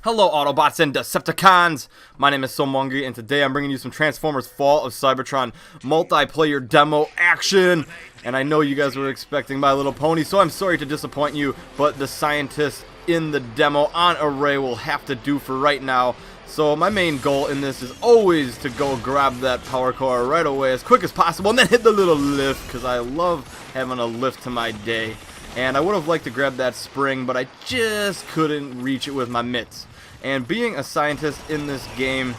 Hello Autobots and Decepticons! My name is Somongi and today I'm bringing you some Transformers Fall of Cybertron multiplayer demo action! And I know you guys were expecting My Little Pony, so I'm sorry to disappoint you, but the scientists in the demo on Array will have to do for right now. So my main goal in this is always to go grab that power core right away as quick as possible and then hit the little lift, because I love having a lift to my day. And I would have liked to grab that spring, but I just couldn't reach it with my mitts. And being a scientist in this game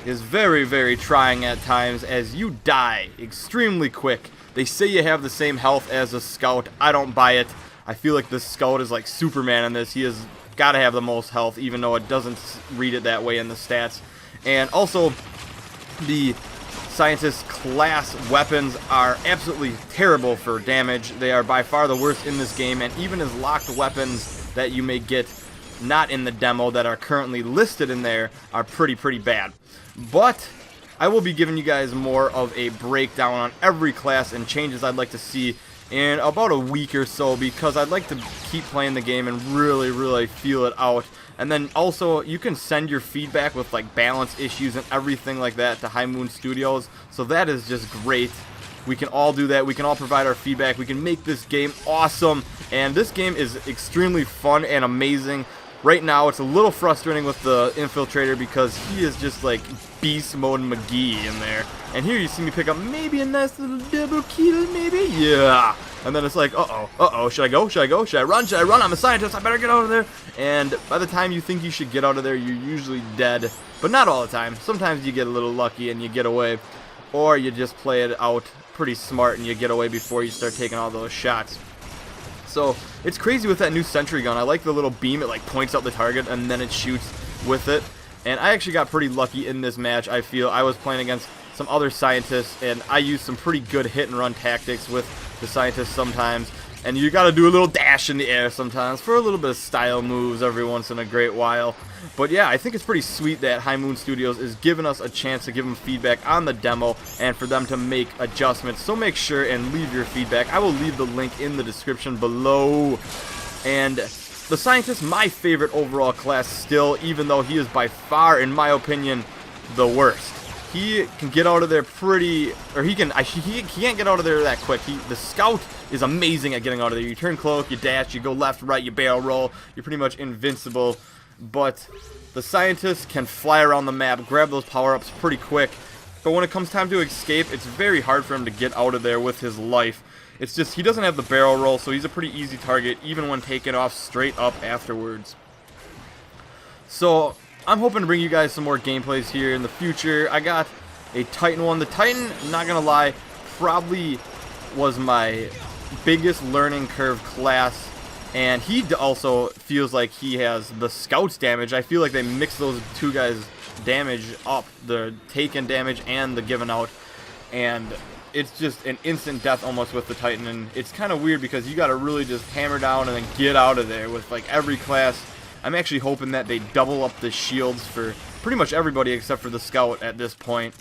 is very, very trying at times, as you die extremely quick. They say you have the same health as a scout. I don't buy it. I feel like the scout is like Superman in this. He has got to have the most health, even though it doesn't read it that way in the stats. And also, the scientist class weapons are absolutely terrible for damage. They are by far the worst in this game, and even as locked weapons that you may get not in the demo that are currently listed in there are pretty bad. But I will be giving you guys more of a breakdown on every class and changes I'd like to see in about a week or so, because I'd like to keep playing the game and really feel it out. And then also you can send your feedback with like balance issues and everything like that to High Moon Studios, so that is just great. We can all do that. We can all provide our feedback. We can make this game awesome, and this game is extremely fun and amazing. Right now, it's a little frustrating with the Infiltrator because he is just like Beast Mode McGee in there. And here you see me pick up maybe a nice little double kill, maybe? Yeah! And then it's like, uh-oh, should I go? Should I go? Should I run? Should I run? I'm a scientist, I better get out of there. And by the time you think you should get out of there, you're usually dead. But not all the time. Sometimes you get a little lucky and you get away. Or you just play it out pretty smart and you get away before you start taking all those shots. So it's crazy with that new sentry gun. I like the little beam. It like points out the target and then it shoots with it. And I actually got pretty lucky in this match. I feel I was playing against some other scientists and I used some pretty good hit and run tactics with the scientists sometimes. And you got to do a little dash in the air sometimes for a little bit of style moves every once in a great while. But yeah, I think it's pretty sweet that High Moon Studios is giving us a chance to give them feedback on the demo and for them to make adjustments. So make sure and leave your feedback. I will leave the link in the description below. And the Scientist, my favorite overall class still, even though he is by far, in my opinion, the worst. He can get out of there pretty, or he can't get out of there that quick. The Scout is amazing at getting out of there. You turn cloak, you dash, you go left, right, you barrel roll. You're pretty much invincible. But the Scientist can fly around the map, grab those power-ups pretty quick. But when it comes time to escape, it's very hard for him to get out of there with his life. It's just, he doesn't have the barrel roll, so he's a pretty easy target, even when taken off straight up afterwards. So I'm hoping to bring you guys some more gameplays here in the future. I got a Titan one. The Titan, not gonna lie, probably was my biggest learning curve class. And he also feels like he has the Scout's damage. I feel like they mix those two guys' damage up, the taken damage and the given out. And it's just an instant death almost with the Titan. And it's kind of weird because you got to really just hammer down and then get out of there with like every class. I'm actually hoping that they double up the shields for pretty much everybody except for the Scout at this point.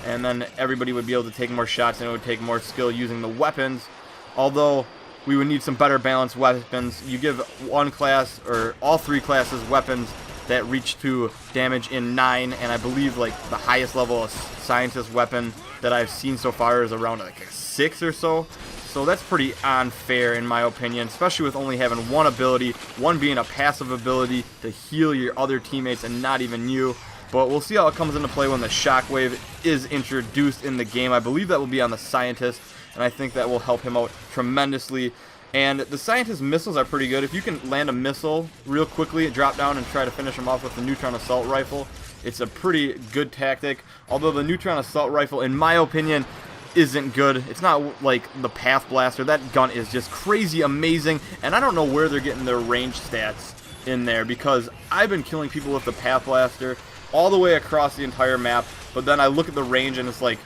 And then everybody would be able to take more shots and it would take more skill using the weapons. Although we would need some better balanced weapons. You give one class, or all three classes, weapons that reach to damage in 9, and I believe like the highest level of Scientist weapon that I've seen so far is around like a 6 or so. So that's pretty unfair in my opinion, especially with only having one ability, one being a passive ability to heal your other teammates and not even you. But we'll see how it comes into play when the Shockwave is introduced in the game. I believe that will be on the Scientist, and I think that will help him out tremendously. And the Scientist missiles are pretty good. If you can land a missile real quickly, drop down and try to finish him off with the Neutron Assault Rifle, it's a pretty good tactic. Although the Neutron Assault Rifle, in my opinion, isn't good. It's not like the Path Blaster. That gun is just crazy amazing, and I don't know where they're getting their range stats in there, because I've been killing people with the Path Blaster all the way across the entire map, but then I look at the range and it's like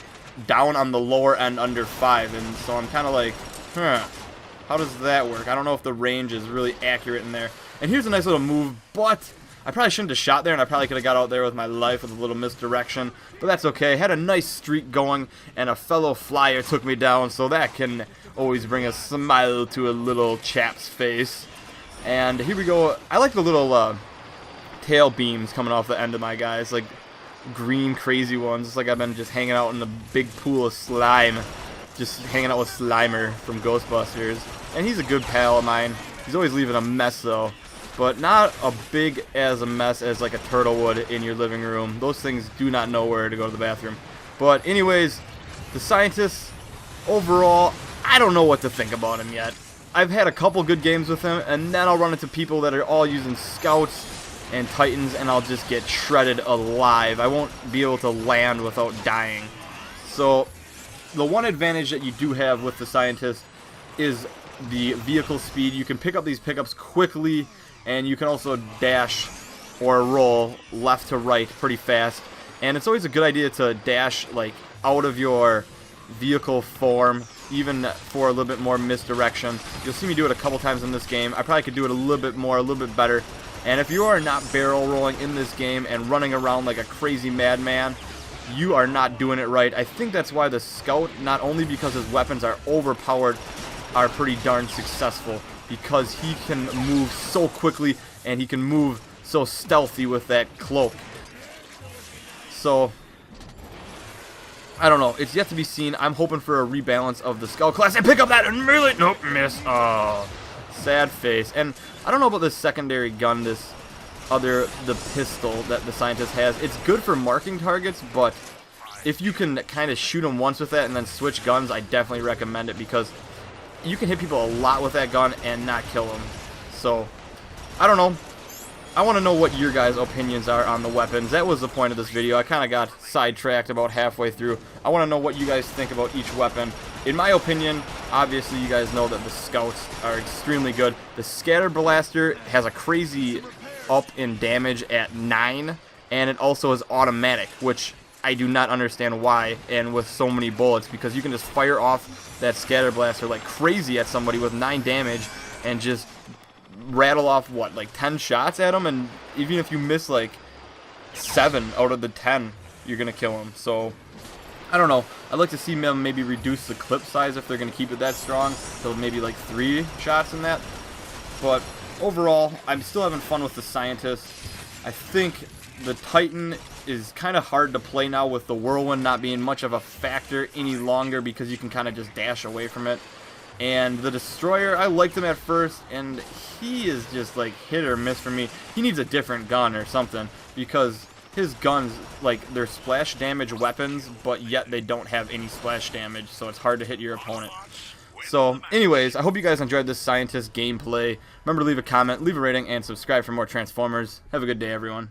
down on the lower end under 5, and so I'm kind of like, how does that work? I don't know if the range is really accurate in there. And here's a nice little move, but I probably shouldn't have shot there, and I probably could have got out there with my life with a little misdirection, but that's okay. Had a nice streak going, and a fellow flyer took me down, so that can always bring a smile to a little chap's face. And here we go. I like the little tail beams coming off the end of my guys, like green crazy ones. It's like I've been just hanging out in a big pool of slime, just hanging out with Slimer from Ghostbusters. And he's a good pal of mine. He's always leaving a mess though, but not a big as a mess as like a turtle would in your living room. Those things do not know where to go to the bathroom. But anyways, the scientist, overall, I don't know what to think about him yet. I've had a couple good games with him, and then I'll run into people that are all using scouts and titans, and I'll just get shredded alive. I won't be able to land without dying. So the one advantage that you do have with the scientist is the vehicle speed. You can pick up these pickups quickly, and you can also dash or roll left to right pretty fast. And it's always a good idea to dash like out of your vehicle form, even for a little bit more misdirection. You'll see me do it a couple times in this game. I probably could do it a little bit more, a little bit better. And if you are not barrel rolling in this game and running around like a crazy madman, you are not doing it right. I think that's why the scout, not only because his weapons are overpowered, are pretty darn successful, because he can move so quickly and he can move so stealthy with that cloak. So I don't know. It's yet to be seen. I'm hoping for a rebalance of the Scout class and pick up that and really nope, miss. Oh, sad face. And I don't know about this secondary gun, the pistol that the scientist has. It's good for marking targets, but if you can kind of shoot them once with that and then switch guns, I definitely recommend it, because you can hit people a lot with that gun and not kill them. So I don't know. I want to know what your guys' opinions are on the weapons. That was the point of this video. I kind of got sidetracked about halfway through. I want to know what you guys think about each weapon. In my opinion, obviously you guys know that the scouts are extremely good. The scatter blaster has a crazy up in damage at 9, and it also is automatic, which I do not understand why, and with so many bullets, because you can just fire off that scatter blaster like crazy at somebody with 9 damage and just rattle off what, like 10 shots at him, and even if you miss like 7 out of the 10, you're gonna kill him. So I don't know. I'd like to see them maybe reduce the clip size if they're gonna keep it that strong, so maybe like 3 shots in that. But overall, I'm still having fun with the scientist. I think the Titan is kind of hard to play now with the whirlwind not being much of a factor any longer, because you can kind of just dash away from it. And the Destroyer, I liked him at first, and he is just like hit or miss for me. He needs a different gun or something, because his guns, like, they're splash damage weapons, but yet they don't have any splash damage, so it's hard to hit your opponent. So anyways, I hope you guys enjoyed this scientist gameplay. Remember to leave a comment, leave a rating, and subscribe for more Transformers. Have a good day, everyone.